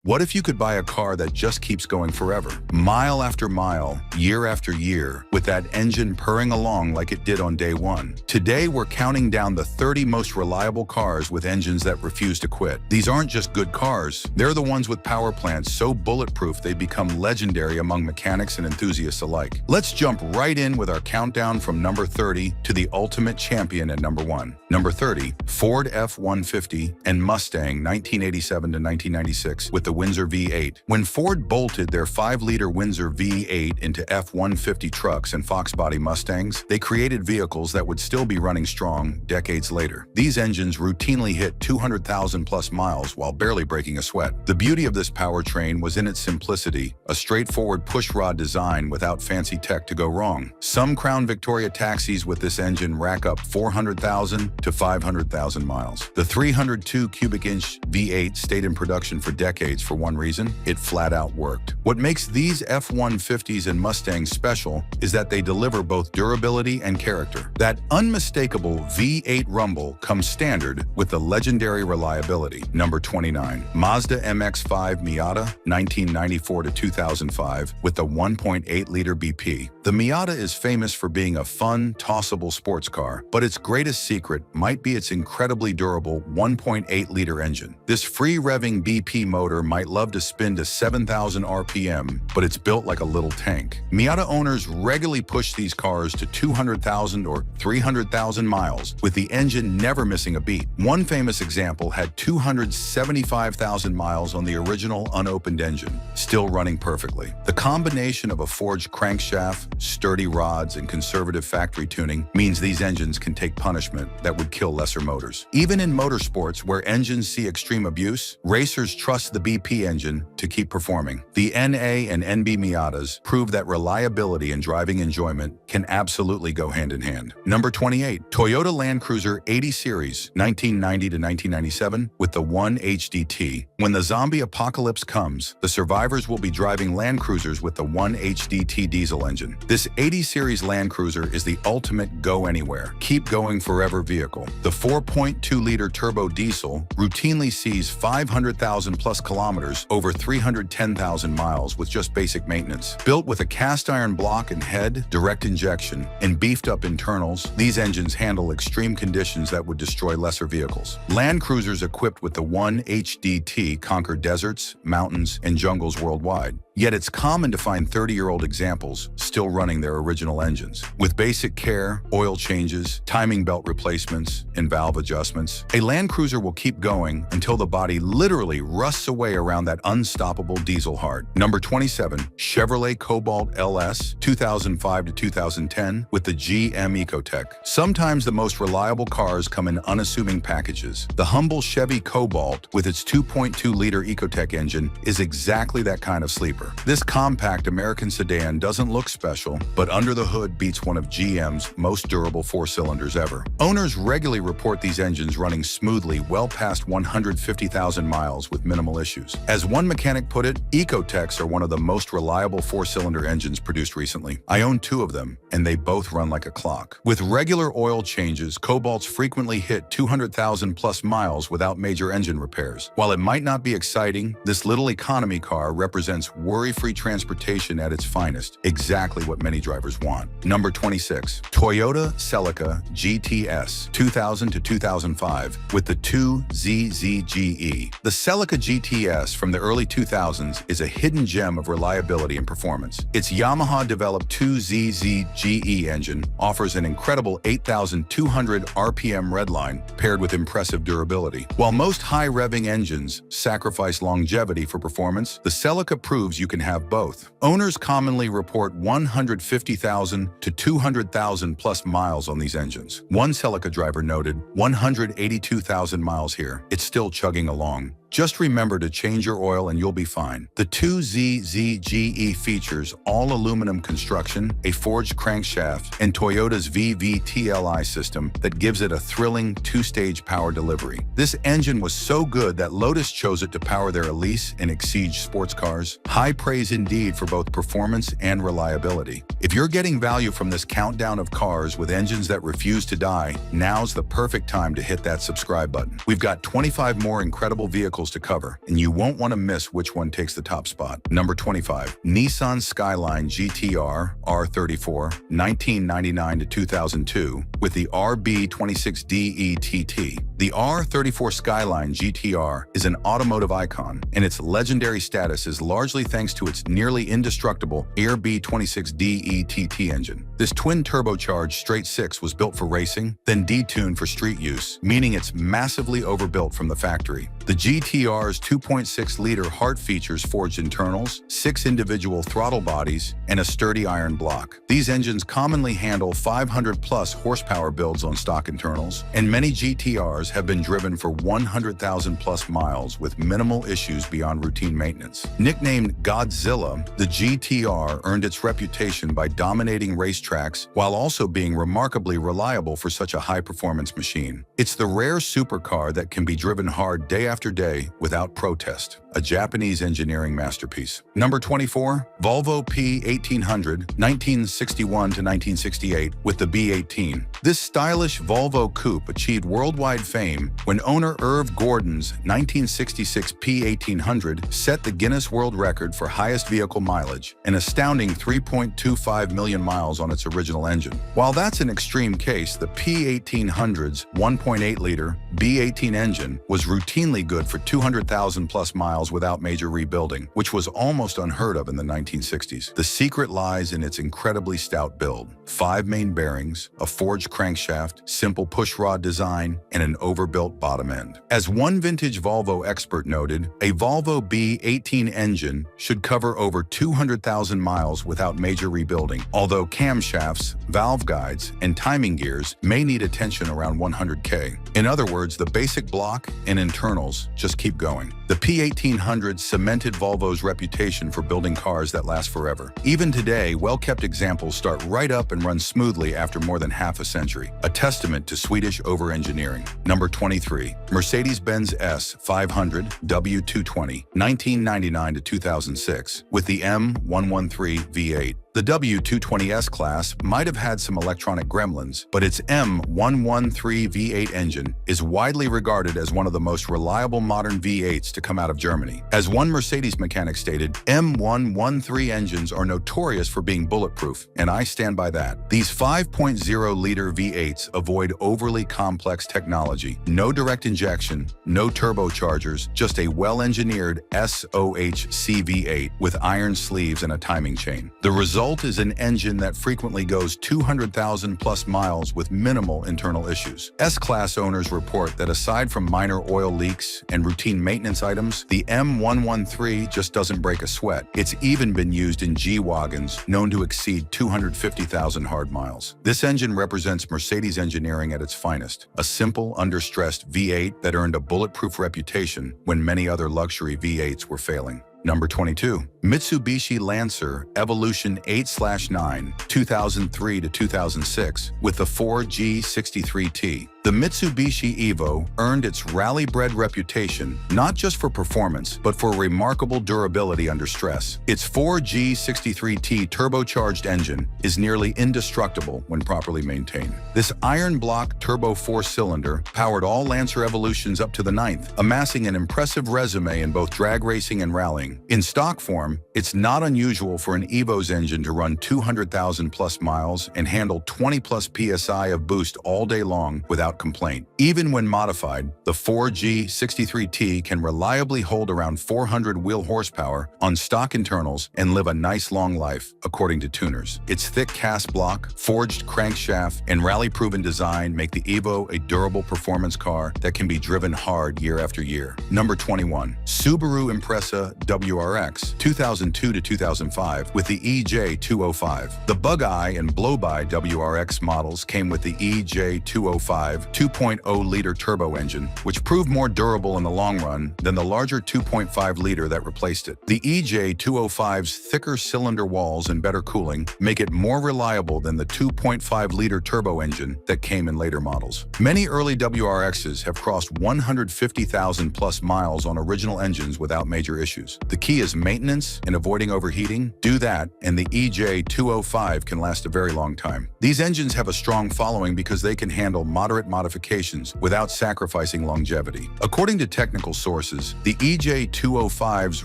What if you could buy a car that just keeps going forever, mile after mile, year after year, with that engine purring along like it did on day one? Today, we're counting down the 30 most reliable cars with engines that refuse to quit. These aren't just good cars, they're the ones with power plants so bulletproof they become legendary among mechanics and enthusiasts alike. Let's jump right in with our countdown from number 30 to the ultimate champion at number 1. Number 30, Ford F-150 and Mustang 1987 to 1996 with the Windsor V8. When Ford bolted their 5-liter Windsor V8 into F-150 trucks and Fox body Mustangs, they created vehicles that would still be running strong decades later. These engines routinely hit 200,000 plus miles while barely breaking a sweat. The beauty of this powertrain was in its simplicity, a straightforward pushrod design without fancy tech to go wrong. Some Crown Victoria taxis with this engine rack up 400,000 to 500,000 miles. The 302 cubic inch V8 stayed in production for decades for one reason: it flat out worked. What makes these F-150s and Mustangs special is that they deliver both durability and character. That unmistakable V8 rumble comes standard with the legendary reliability. Number 29, Mazda MX-5 Miata 1994 to 2005 with the 1.8-liter BP. The Miata is famous for being a fun, tossable sports car, but its greatest secret might be its incredibly durable 1.8-liter engine. This free-revving BP motor might love to spin to 7,000 RPM, but it's built like a little tank. Miata owners regularly push these cars to 200,000 or 300,000 miles, with the engine never missing a beat. One famous example had 275,000 miles on the original unopened engine, still running perfectly. The combination of a forged crankshaft, sturdy rods, and conservative factory tuning means these engines can take punishment that would kill lesser motors. Even in motorsports where engines see extreme abuse, racers trust the BP engine to keep performing. The NA and NB Miatas prove that reliability and driving enjoyment can absolutely go hand in hand. Number 28, Toyota Land Cruiser 80 Series 1990 to 1997 with the 1HDT. When the zombie apocalypse comes, the survivors will be driving Land Cruisers with the 1HDT diesel engine. This 80 Series Land Cruiser is the ultimate go-anywhere, keep-going forever vehicle. The 4.2-liter turbo diesel routinely sees 500,000 plus kilometers over 310,000 miles with just basic maintenance. Built with a cast-iron block and head, direct injection, and beefed-up internals, these engines handle extreme conditions that would destroy lesser vehicles. Land Cruisers equipped with the 1HDT conquer deserts, mountains, and jungles worldwide. Yet it's common to find 30-year-old examples still running their original engines. With basic care, oil changes, timing belt replacements, and valve adjustments, a Land Cruiser will keep going until the body literally rusts away around that unstoppable diesel heart. Number 27, Chevrolet Cobalt LS 2005 to 2010 with the GM Ecotec. Sometimes the most reliable cars come in unassuming packages. The humble Chevy Cobalt with its 2.2-liter Ecotec engine is exactly that kind of sleeper. This compact American sedan doesn't look special, but under the hood beats one of GM's most durable 4-cylinders ever. Owners regularly report these engines running smoothly well past 150,000 miles with minimal issues. As one mechanic put it, Ecotecs are one of the most reliable 4-cylinder engines produced recently. I own 2 of them, and they both run like a clock. With regular oil changes, Cobalts frequently hit 200,000 plus miles without major engine repairs. While it might not be exciting, this little economy car represents worry-free transportation at its finest, exactly what many drivers want. Number 26, Toyota Celica GTS 2000 to 2005 with the 2ZZGE. The Celica GTS from the early 2000s is a hidden gem of reliability and performance. Its Yamaha-developed 2ZZGE engine offers an incredible 8,200 RPM redline paired with impressive durability. While most high-revving engines sacrifice longevity for performance, the Celica proves you can have both. Owners commonly report 150,000 to 200,000 plus miles on these engines. One Celica driver noted, 182,000 miles here. It's still chugging along. Just remember to change your oil and you'll be fine. The 2ZZGE features all aluminum construction, a forged crankshaft, and Toyota's VVTLI system that gives it a thrilling 2-stage power delivery. This engine was so good that Lotus chose it to power their Elise and Exige sports cars. High praise indeed for both performance and reliability. If you're getting value from this countdown of cars with engines that refuse to die, now's the perfect time to hit that subscribe button. We've got 25 more incredible vehicles vehicles to cover, and you won't want to miss which one takes the top spot. Number 25. Nissan Skyline GT-R R34, 1999 to 2002, with the RB26DE-TT. The R34 Skyline GT-R is an automotive icon, and its legendary status is largely thanks to its nearly indestructible RB26DE-TT engine. This twin-turbocharged straight-six was built for racing, then detuned for street use, meaning it's massively overbuilt from the factory. The GT-R's 2.6-liter heart features forged internals, 6 individual throttle bodies, and a sturdy iron block. These engines commonly handle 500-plus horsepower builds on stock internals, and many GT-Rs have been driven for 100,000-plus miles with minimal issues beyond routine maintenance. Nicknamed Godzilla, the GT-R earned its reputation by dominating racetracks while also being remarkably reliable for such a high-performance machine. It's the rare supercar that can be driven hard day after day without protest, a Japanese engineering masterpiece. Number 24. Volvo P1800, 1961 to 1968, with the B18. This stylish Volvo coupe achieved worldwide fame when owner Irv Gordon's 1966 P1800 set the Guinness World Record for highest vehicle mileage, an astounding 3.25 million miles on its original engine. While that's an extreme case, the P1800's 1.8-liter B18 engine was routinely good for 200,000-plus miles without major rebuilding, which was almost unheard of in the 1960s. The secret lies in its incredibly stout build. 5 main bearings, a forged crankshaft, simple pushrod design, and an overbuilt bottom end. As one vintage Volvo expert noted, a Volvo B18 engine should cover over 200,000 miles without major rebuilding, although camshafts, valve guides, and timing gears may need attention around 100K. In other words, the basic block and internals just keep going. The P1800 cemented Volvo's reputation for building cars that last forever. Even today, well-kept examples start right up and run smoothly after more than half a century, a testament to Swedish over-engineering. Number 23. Mercedes-Benz S500 W220, 1999 to 2006, with the M113 V8. The W220S class might have had some electronic gremlins, but its M113 V8 engine is widely regarded as one of the most reliable modern V8s to come out of Germany. As one Mercedes mechanic stated, M113 engines are notorious for being bulletproof, and I stand by that. These 5.0-liter V8s avoid overly complex technology, no direct injection, no turbochargers, just a well-engineered SOHC V8 with iron sleeves and a timing chain. The result is an engine that frequently goes 200,000-plus miles with minimal internal issues. S-Class owners report that aside from minor oil leaks and routine maintenance items, the M113 just doesn't break a sweat. It's even been used in G-Wagons known to exceed 250,000 hard miles. This engine represents Mercedes engineering at its finest, a simple, under-stressed V8 that earned a bulletproof reputation when many other luxury V8s were failing. Number 22. Mitsubishi Lancer Evolution 8/9, 2003 to 2006, with the 4G63T. The Mitsubishi Evo earned its rally-bred reputation not just for performance, but for remarkable durability under stress. Its 4G63T turbocharged engine is nearly indestructible when properly maintained. This iron block turbo 4-cylinder powered all Lancer Evolutions up to the 9th, amassing an impressive resume in both drag racing and rallying. In stock form, it's not unusual for an Evo's engine to run 200,000-plus miles and handle 20-plus PSI of boost all day long without complaint. Even when modified, the 4G63T can reliably hold around 400 wheel horsepower on stock internals and live a nice long life, according to tuners. Its thick cast block, forged crankshaft, and rally-proven design make the Evo a durable performance car that can be driven hard year after year. Number 21. Subaru Impreza WRX, 2002 to 2005, with the EJ205. The Bug-Eye and Blow-By WRX models came with the EJ205 2.0-liter turbo engine, which proved more durable in the long run than the larger 2.5-liter that replaced it. The EJ205's thicker cylinder walls and better cooling make it more reliable than the 2.5-liter turbo engine that came in later models. Many early WRXs have crossed 150,000-plus miles on original engines without major issues. The key is maintenance and avoiding overheating. Do that, and the EJ205 can last a very long time. These engines have a strong following because they can handle moderate modifications without sacrificing longevity. According to technical sources, the EJ205's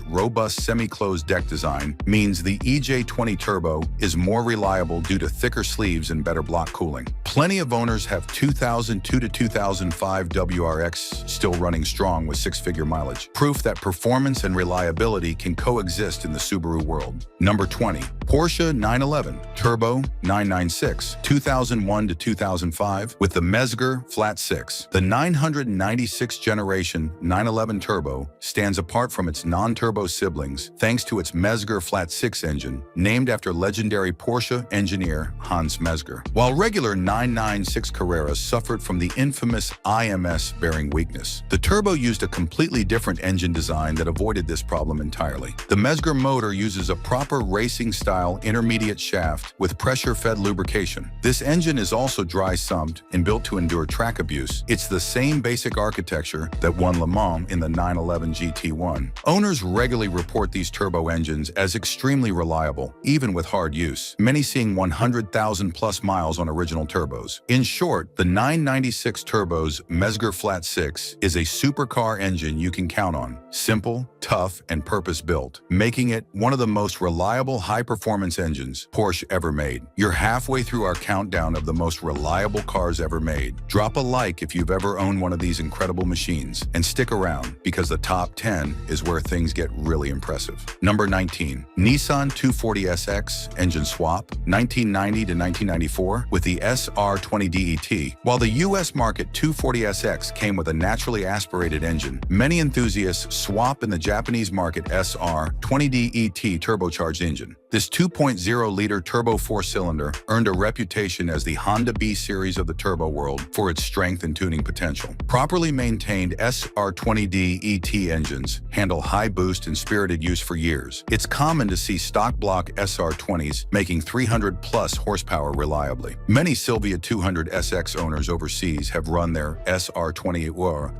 robust semi-closed deck design means the EJ20 Turbo is more reliable due to thicker sleeves and better block cooling. Plenty of owners have 2002 to 2005 WRX still running strong with six-figure mileage, proof that performance and reliability can coexist in the Subaru world. Number 20. Porsche 911 Turbo 996 2001 to 2005 with the Mezger Flat 6. The 996 generation 911 Turbo stands apart from its non-turbo siblings thanks to its Mezger Flat 6 engine, named after legendary Porsche engineer Hans Mezger. While regular 996 Carreras suffered from the infamous IMS bearing weakness, the Turbo used a completely different engine design that avoided this problem entirely. The Mezger motor uses a proper racing-style intermediate shaft with pressure-fed lubrication. This engine is also dry-sumped and built to endure track abuse. It's the same basic architecture that won Le Mans in the 911 GT1. Owners regularly report these turbo engines as extremely reliable, even with hard use, many seeing 100,000 plus miles on original turbos. In short, the 996 Turbo's Mezger Flat 6 is a supercar engine you can count on. Simple, tough, and purpose-built, making it one of the most reliable high-performance engines Porsche ever made. You're halfway through our countdown of the most reliable cars ever made. Drop a like if you've ever owned one of these incredible machines, and stick around because the top 10 is where things get really impressive. Number 19. Nissan 240SX engine swap 1990 to 1994 with the SR20 DET. While the US market 240SX came with a naturally aspirated engine, many enthusiasts swap in the Japanese market SR20 DET turbocharged engine. This 2.0-liter turbo four-cylinder earned a reputation as the Honda B series of the turbo world for its strength and tuning potential. Properly maintained SR20D ET engines handle high boost and spirited use for years. It's common to see stock block SR20s making 300-plus horsepower reliably. Many Silvia 200SX owners overseas have run their SR20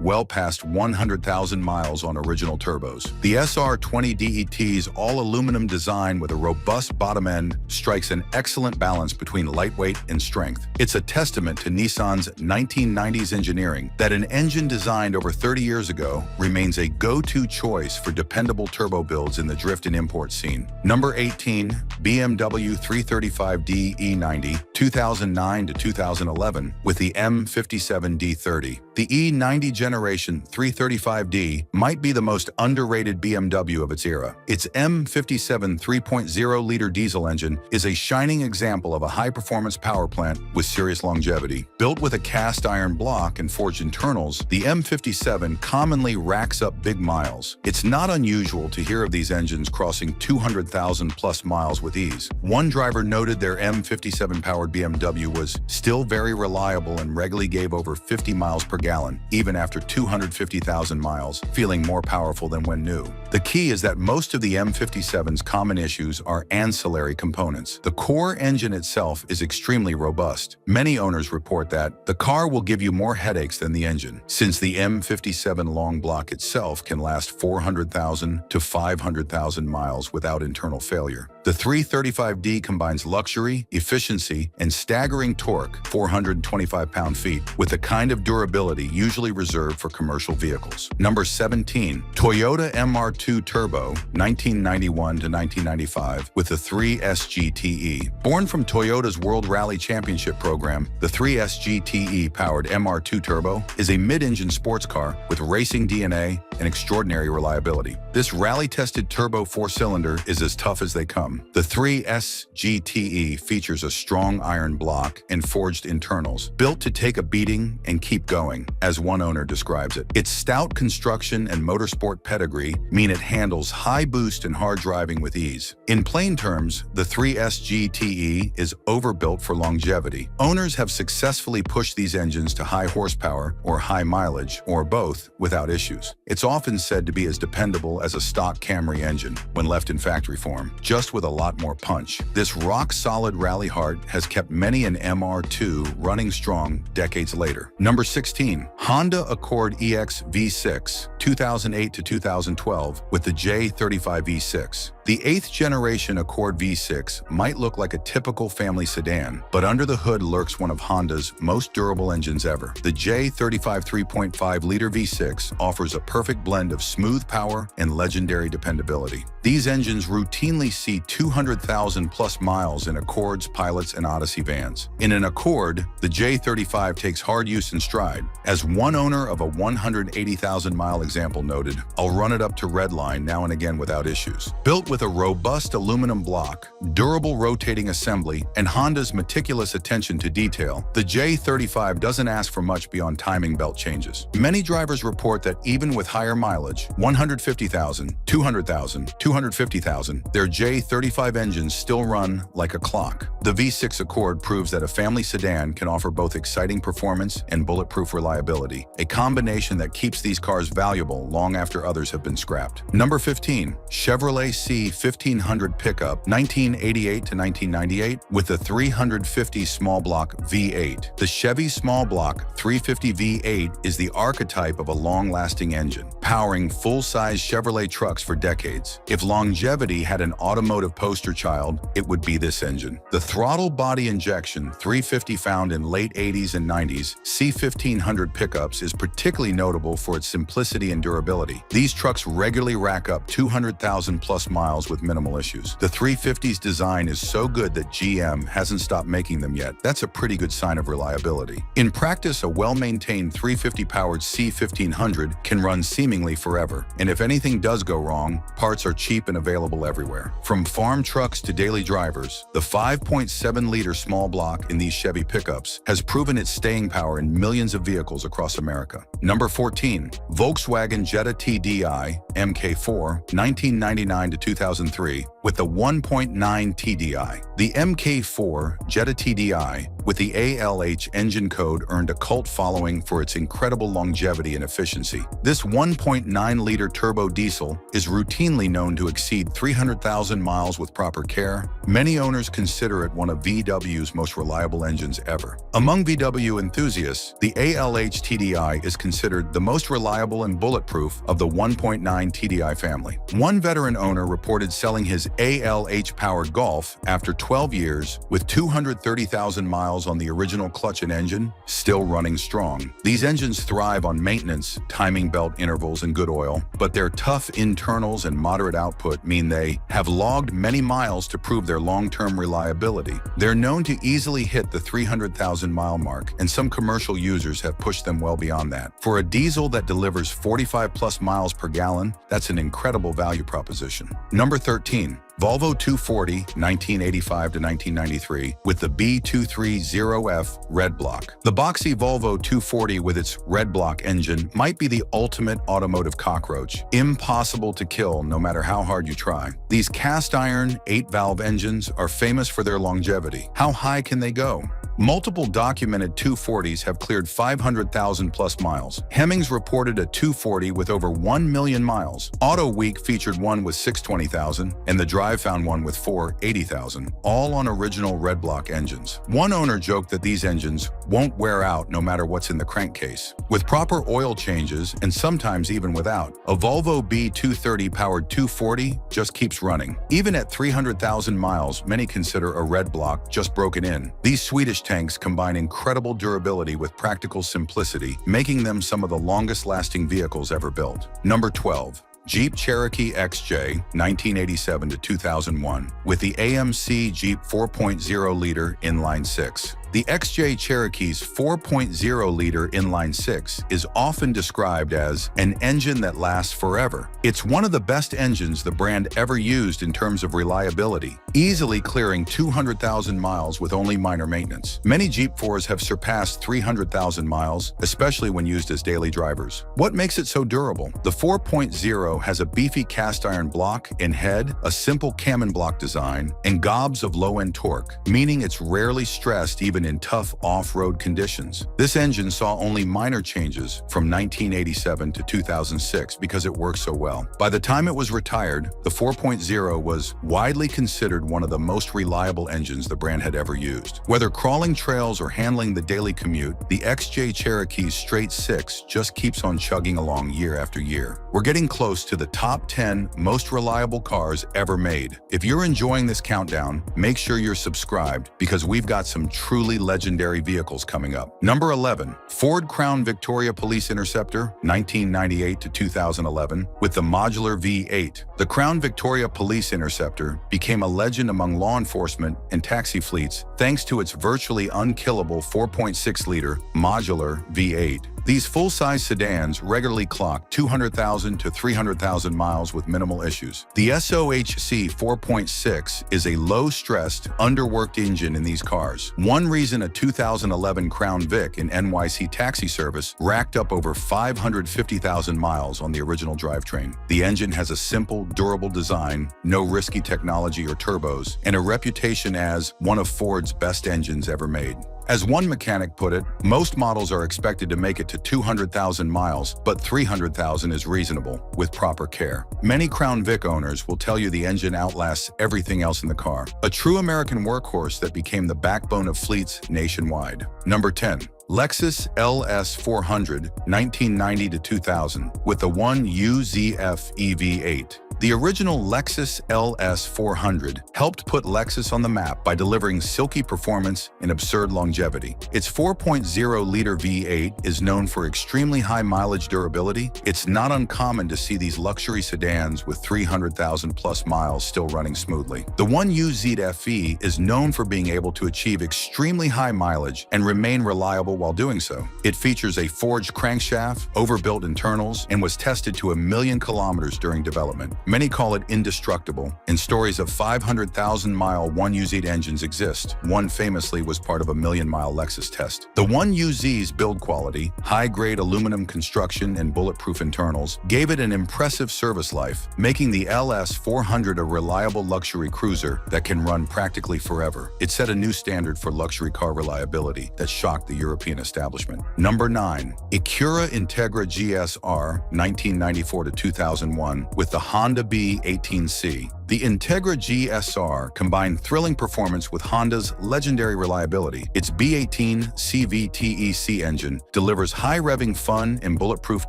well past 100,000 miles on original turbos. The SR20 DET's all-aluminum design with a robust bottom end strikes an excellent balance between lightweight and strength. It's a testament to Nissan's 1990s engineering that an engine designed over 30 years ago remains a go-to choice for dependable turbo builds in the drift and import scene. Number 18. BMW 335d E90 2009 to 2011 with the M57 D30. The E90 generation 335d might be the most underrated BMW of its era. Its M57 3.0-liter diesel engine is a shining example of a high-performance power plant with serious longevity. Built with a cast iron block and forged internals, the M57 commonly racks up big miles. It's not unusual to hear of these engines crossing 200,000-plus miles with ease. One driver noted their M57-powered BMW was still very reliable and regularly gave over 50 miles per gallon, even after 250,000 miles, feeling more powerful than when new. The key is that most of the M57's common issues are ancillary components. The core engine itself is extremely robust. Many owners report that the car will give you more headaches than the engine, since the M57 long block itself can last 400,000 to 500,000 miles without internal failure. The 335d combines luxury, efficiency, and staggering torque, 425 pound-feet, with the kind of durability usually reserved for commercial vehicles. Number 17. Toyota MR2 Turbo 1991 to 1995 with the 3S GTE. Born from Toyota's World Rally Championship program, the 3S GTE-powered MR2 Turbo is a mid-engine sports car with racing DNA and extraordinary reliability. This rally-tested turbo four-cylinder is as tough as they come. The 3S GTE features a strong iron block and forged internals, built to take a beating and keep going, as one owner describes it. Its stout construction and motorsport pedigree mean it handles high boost and hard driving with ease. In plain terms, the 3S GTE is overbuilt for longevity. Owners have successfully pushed these engines to high horsepower or high mileage, or both, without issues. It's often said to be as dependable as a stock Camry engine when left in factory form, just with a lot more punch. This rock-solid rally heart has kept many an MR2 running strong decades later. Number 16. Honda Accord EX V6, 2008 to 2012, with the J35 V6. The 8th generation Accord V6 might look like a typical family sedan, but under the hood lurks one of Honda's most durable engines ever. The J35 3.5-liter V6 offers a perfect blend of smooth power and legendary dependability. These engines routinely see 200,000+ miles in Accords, Pilots, and Odyssey vans. In an Accord, the J35 takes hard use in stride. As one owner of a 180,000-mile example noted, "I'll run it up to redline now and again without issues." Built with a robust aluminum block, durable rotating assembly, and Honda's meticulous attention to detail, the J35 doesn't ask for much beyond timing belt changes. Many drivers report that even with higher mileage, 150,000, 200,000, 250,000, their J35 engines still run like a clock. The V6 Accord proves that a family sedan can offer both exciting performance and bulletproof reliability, a combination that keeps these cars valuable long after others have been scrapped. Number 15. Chevrolet C1500 pickup, 1988 to 1998, with the 350 small block V8. The Chevy small block 350 V8 is the archetype of a long-lasting engine, powering full-size Chevrolet trucks for decades. If longevity had an automotive poster child, it would be this engine. The throttle body injection 350 found in late 80s and 90s C1500 pickups is particularly notable for its simplicity and durability. These trucks regularly rack up 200,000+ miles with minimal issues. The 350's design is so good that GM hasn't stopped making them yet. That's a pretty good sign of reliability. In practice, a well-maintained 350-powered C1500 can run seemingly forever, and if anything does go wrong, parts are cheap and available everywhere. From farm trucks to daily drivers, the 5.7-liter small block in these Chevy pickups has proven its staying power in millions of vehicles across America. Number 14. Volkswagen Jetta TDI MK4, 1999 to 2003, with the 1.9 TDI. The MK4 Jetta TDI with the ALH engine code earned a cult following for its incredible longevity and efficiency. This 1.9-liter turbo diesel is routinely known to exceed 300,000 miles with proper care. Many owners consider it one of VW's most reliable engines ever. Among VW enthusiasts, the ALH TDI is considered the most reliable and bulletproof of the 1.9 TDI family. One veteran owner reported selling his ALH-powered Golf after 12 years with 230,000 miles on the original clutch and engine, still running strong. These engines thrive on maintenance, timing belt intervals, and good oil, but their tough internals and moderate output mean they have logged many miles to prove their long-term reliability. They're known to easily hit the 300,000-mile mark, and some commercial users have pushed them well beyond that. For a diesel that delivers 45+ miles per gallon, that's an incredible value proposition. Number 13. Volvo 240, 1985 to 1993, with the B230F red block. The boxy Volvo 240 with its red block engine might be the ultimate automotive cockroach, impossible to kill no matter how hard you try. These cast-iron 8-valve engines are famous for their longevity. How high can they go? Multiple documented 240s have cleared 500,000+ miles. Hemmings reported a 240 with over 1 million miles. Auto Week featured one with 620,000, and The Drive found one with 480,000, all on original red block engines. One owner joked that these engines won't wear out no matter what's in the crankcase. With proper oil changes, and sometimes even without, a Volvo B230 powered 240 just keeps running. Even at 300,000 miles, many consider a red block just broken in. These Swedish tanks combine incredible durability with practical simplicity, making them some of the longest-lasting vehicles ever built. Number 12. Jeep Cherokee XJ, 1987 to 2001, with the AMC Jeep 4.0-liter inline-six. The XJ Cherokee's 4.0-liter inline-six is often described as an engine that lasts forever. It's one of the best engines the brand ever used in terms of reliability, easily clearing 200,000 miles with only minor maintenance. Many Jeep 4s have surpassed 300,000 miles, especially when used as daily drivers. What makes it so durable? The 4.0 has a beefy cast-iron block and head, a simple cam and block design, and gobs of low-end torque, meaning it's rarely stressed even even in tough off-road conditions. This engine saw only minor changes from 1987 to 2006 because it worked so well. By the time it was retired, the 4.0 was widely considered one of the most reliable engines the brand had ever used. Whether crawling trails or handling the daily commute, the XJ Cherokee's straight six just keeps on chugging along year after year. We're getting close to the top 10 most reliable cars ever made. If you're enjoying this countdown, make sure you're subscribed because we've got some truly legendary vehicles coming up. Number 11, Ford Crown Victoria Police Interceptor, 1998 to 2011, with the modular V8. The Crown Victoria Police Interceptor became a legend among law enforcement and taxi fleets thanks to its virtually unkillable 4.6-liter modular V8. These full-size sedans regularly clock 200,000 to 300,000 miles with minimal issues. The SOHC 4.6 is a low-stressed, underworked engine in these cars. One reason a 2011 Crown Vic in NYC taxi service racked up over 550,000 miles on the original drivetrain. The engine has a simple, durable design, no risky technology or turbos, and a reputation as one of Ford's best engines ever made. As one mechanic put it, most models are expected to make it to 200,000 miles, but 300,000 is reasonable, with proper care. Many Crown Vic owners will tell you the engine outlasts everything else in the car. A true American workhorse that became the backbone of fleets nationwide. Number 10. Lexus LS 400, 1990 to 2000, with the 1UZF EV8. The original Lexus LS 400 helped put Lexus on the map by delivering silky performance and absurd longevity. Its 4.0-liter V8 is known for extremely high mileage durability. It's not uncommon to see these luxury sedans with 300,000-plus miles still running smoothly. The 1UZF is known for being able to achieve extremely high mileage and remain reliable while doing so. It features a forged crankshaft, overbuilt internals, and was tested to 1 million kilometers during development. Many call it indestructible, and stories of 500,000-mile 1UZ engines exist. One famously was part of a 1,000,000-mile Lexus test. The 1UZ's build quality, high-grade aluminum construction, and bulletproof internals gave it an impressive service life, making the LS 400 a reliable luxury cruiser that can run practically forever. It set a new standard for luxury car reliability that shocked the European establishment. Number 9. Acura Integra GSR, 1994 to 2001, with the Honda B18C. The Integra GSR combined thrilling performance with Honda's legendary reliability. Its B18 CVTEC engine delivers high-revving fun and bulletproof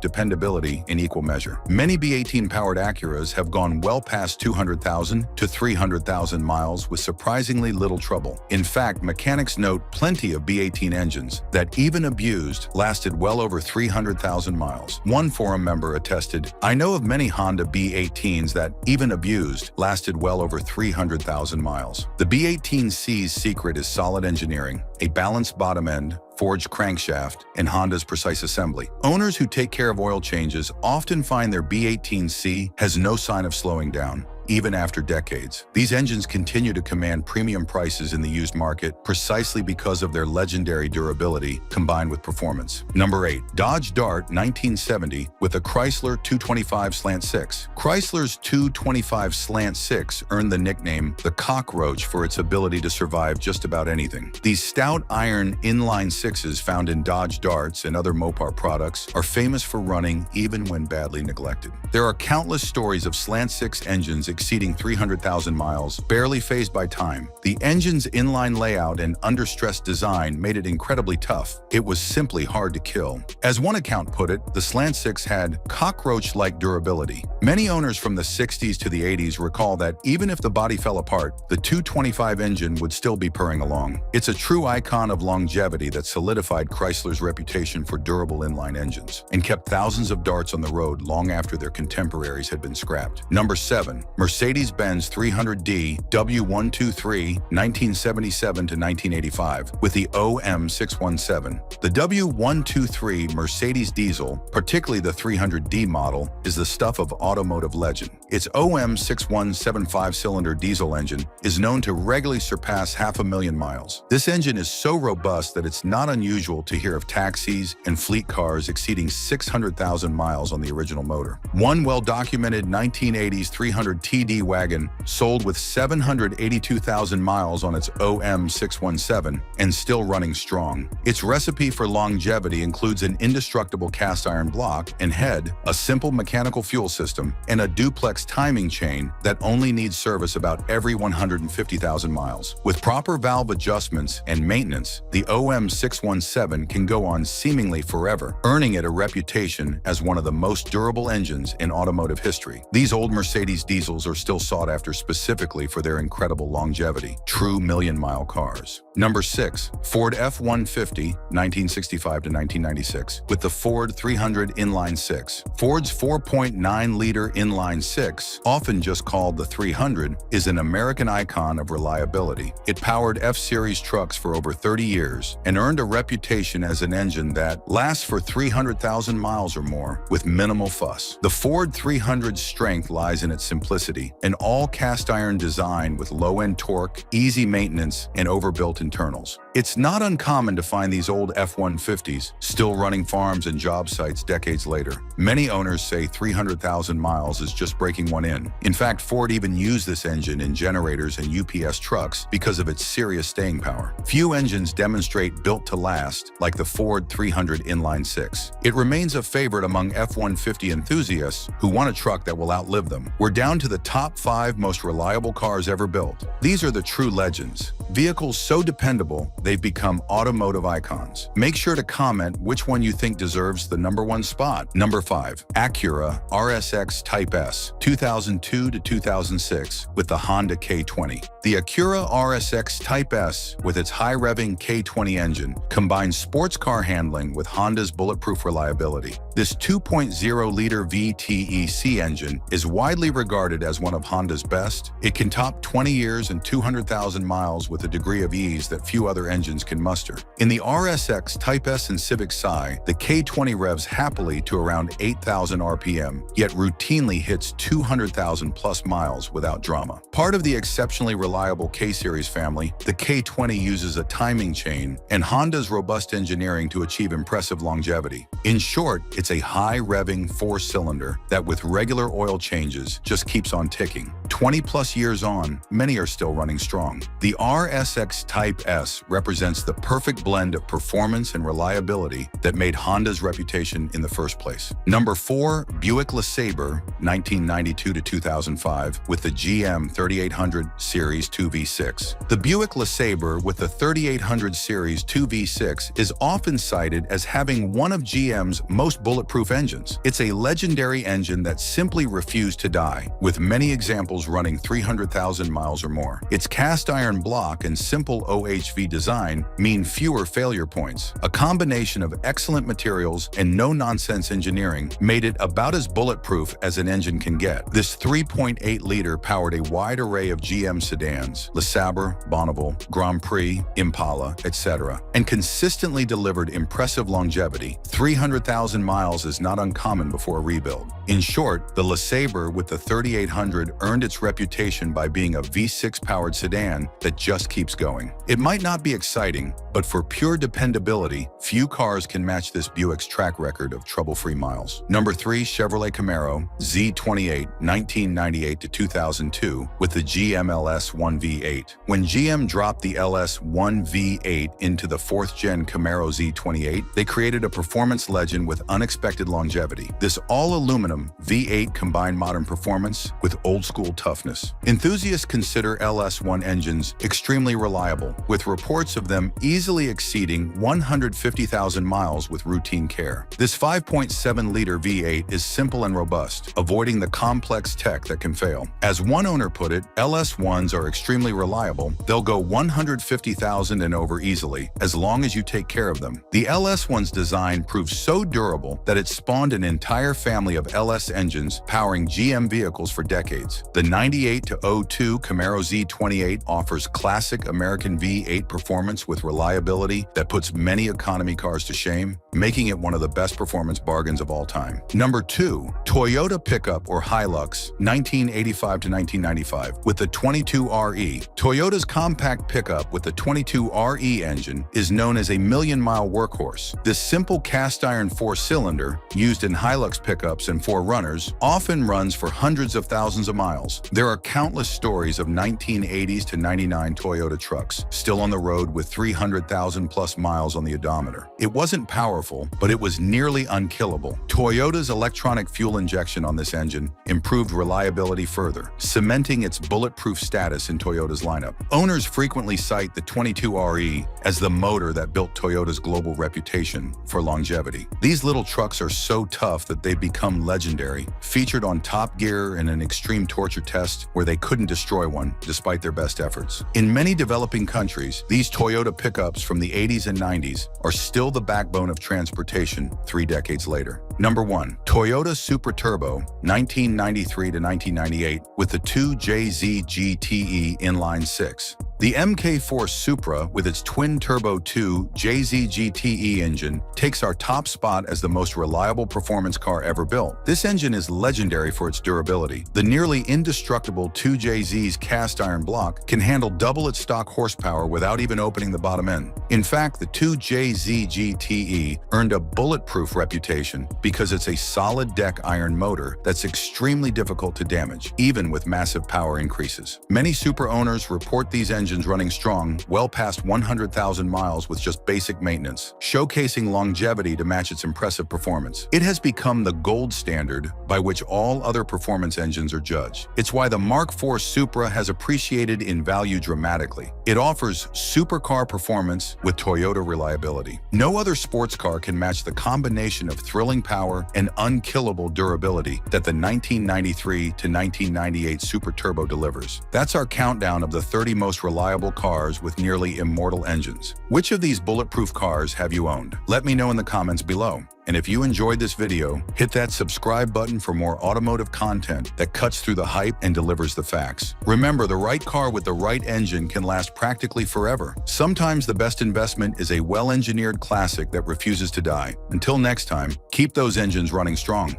dependability in equal measure. Many B18-powered Acuras have gone well past 200,000 to 300,000 miles with surprisingly little trouble. In fact, mechanics note plenty of B18 engines that, even abused, lasted well over 300,000 miles. One forum member attested, "I know of many Honda B18s that, even abused, lasted well over 300,000 miles." The B18C's secret is solid engineering, a balanced bottom end, forged crankshaft, and Honda's precise assembly. Owners who take care of oil changes often find their B18C has no sign of slowing down. Even after decades, these engines continue to command premium prices in the used market precisely because of their legendary durability combined with performance. Number 8. Dodge Dart 1970 with a Chrysler 225/6. Chrysler's 225/6 earned the nickname the Cockroach for its ability to survive just about anything. These stout iron inline sixes found in Dodge Darts and other Mopar products are famous for running even when badly neglected. There are countless stories of slant-six engines exceeding 300,000 miles, barely fazed by time. The engine's inline layout and under-stress design made it incredibly tough. It was simply hard to kill. As one account put it, the Slant Six had cockroach-like durability. Many owners from the 60s to the 80s recall that even if the body fell apart, the 225 engine would still be purring along. It's a true icon of longevity that solidified Chrysler's reputation for durable inline engines and kept thousands of darts on the road long after their contemporaries had been scrapped. Number 7. Mercedes-Benz 300D W123 1977 to 1985 with the OM617. The W123 Mercedes diesel, particularly the 300D model, is the stuff of automotive legend. Its OM6175 5-cylinder diesel engine is known to regularly surpass 500,000 miles. This engine is so robust that it's not unusual to hear of taxis and fleet cars exceeding 600,000 miles on the original motor. One well-documented 1980s 300T TD wagon sold with 782,000 miles on its OM617 and still running strong. Its recipe for longevity includes an indestructible cast iron block and head, a simple mechanical fuel system, and a duplex timing chain that only needs service about every 150,000 miles. With proper valve adjustments and maintenance, the OM617 can go on seemingly forever, earning it a reputation as one of the most durable engines in automotive history. These old Mercedes diesels are still sought after specifically for their incredible longevity. True million-mile cars. Number 6. Ford F-150, 1965 to 1996, with the Ford 300 inline-six. Ford's 4.9-liter inline-six, often just called the 300, is an American icon of reliability. It powered F-Series trucks for over 30 years and earned a reputation as an engine that lasts for 300,000 miles or more with minimal fuss. The Ford 300's strength lies in its simplicity, an all-cast iron design with low-end torque, easy maintenance, and overbuilt internals. It's not uncommon to find these old F-150s still running farms and job sites decades later. Many owners say 300,000 miles is just breaking one in. In fact, Ford even used this engine in generators and UPS trucks because of its serious staying power. Few engines demonstrate built to last like the Ford 300 inline-six. It remains a favorite among F-150 enthusiasts who want a truck that will outlive them. We're down to the top 5 most reliable cars ever built. These are the true legends. Vehicles so dependable, they've become automotive icons. Make sure to comment which one you think deserves the #1 spot. Number 5. Acura RSX Type S, 2002 to 2006, with the Honda K20. The Acura RSX Type S, with its high-revving K20 engine, combines sports car handling with Honda's bulletproof reliability. This 2.0-liter VTEC engine is widely regarded as one of Honda's best. It can top 20 years and 200,000 miles with a degree of ease that few other engines can muster. In the RSX Type S and Civic Si, the K20 revs happily to around 8,000 RPM, yet routinely hits 200,000 plus miles without drama. Part of the exceptionally reliable K-Series family, the K20 uses a timing chain and Honda's robust engineering to achieve impressive longevity. In short, it's a high-revving 4-cylinder that with regular oil changes just keeps on ticking. 20 plus years on, many are still running strong. The RSX Type S represents the perfect blend of performance and reliability that made Honda's reputation in the first place. Number 4. Buick LeSabre, 1992 to 2005, with the GM 3800 Series 2V6. The Buick LeSabre with the 3800 Series 2V6 is often cited as having one of GM's most bulletproof engines. It's a legendary engine that simply refused to die, with many examples running 300,000 miles or more. Its cast iron block and simple OHV design mean fewer failure points. A combination of excellent materials and no-nonsense engineering made it about as bulletproof as an engine can get. This 3.8-liter powered a wide array of GM sedans, LeSabre, Bonneville, Grand Prix, Impala, etc., and consistently delivered impressive longevity. 300,000 miles is not uncommon before a rebuild. In short, the LeSabre with the 3800 earned its reputation by being a V6-powered sedan that just keeps going. It might not be exciting, but for pure dependability, few cars can match this Buick's track record of trouble-free miles. Number 3. Chevrolet Camaro Z28, 1998 to 2002, with the GM LS 1V8. When GM dropped the LS 1V8 into the 4th-gen Camaro Z28, they created a performance legend with unexpected longevity. This all-aluminum V8 combined modern performance with old-school toughness. Enthusiasts consider LS1 engines extremely reliable, with reports of them easily exceeding 150,000 miles with routine care. This 5.7-liter V8 is simple and robust, avoiding the complex tech that can fail. As one owner put it, LS1s are extremely reliable. They'll go 150,000 and over easily, as long as you take care of them. The LS1's design proved so durable that it spawned an entire family of LS engines powering GM vehicles for decades. The 98 to 02 Camaro Z28 offers classic American V8 performance performance with reliability that puts many economy cars to shame, making it one of the best performance bargains of all time. Number 2, Toyota pickup or Hilux, 1985 to 1995, with the 22RE. Toyota's compact pickup with the 22RE engine is known as a million-mile workhorse. This simple cast-iron 4-cylinder, used in Hilux pickups and 4Runners, often runs for hundreds of thousands of miles. There are countless stories of 1980s to 99 Toyota trucks still on the road with 300,000 plus miles on the odometer. It wasn't powerful, but it was nearly unkillable. Toyota's electronic fuel injection on this engine improved reliability further, cementing its bulletproof status in Toyota's lineup. Owners frequently cite the 22RE as the motor that built Toyota's global reputation for longevity. These little trucks are so tough that they've become legendary, featured on Top Gear in an extreme torture test where they couldn't destroy one despite their best efforts. In many developing countries, these Toyota pickups from the 80s and 90s are still the backbone of transportation 3 decades later. Number 1, Toyota Supra Turbo, 1993 to 1998, with the 2JZ GTE inline 6. The MK4 Supra, with its twin-turbo 2JZ GTE engine, takes our top spot as the most reliable performance car ever built. This engine is legendary for its durability. The nearly indestructible 2JZ's cast-iron block can handle double its stock horsepower without even opening the bottom end. In fact, the 2JZ GTE earned a bulletproof reputation because it's a solid deck iron motor that's extremely difficult to damage, even with massive power increases. Many Supra owners report these engines running strong, well past 100,000 miles with just basic maintenance, showcasing longevity to match its impressive performance. It has become the gold standard by which all other performance engines are judged. It's why the Mark IV Supra has appreciated in value dramatically. It offers supercar performance with Toyota reliability. No other sports car can match the combination of thrilling power and unkillable durability that the 1993 to 1998 Supra Turbo delivers. That's our countdown of the 30 most reliable cars with nearly immortal engines. Which of these bulletproof cars have you owned? Let me know in the comments below. And if you enjoyed this video, hit that subscribe button for more automotive content that cuts through the hype and delivers the facts. Remember, the right car with the right engine can last practically forever. Sometimes the best investment is a well-engineered classic that refuses to die. Until next time, keep those engines running strong.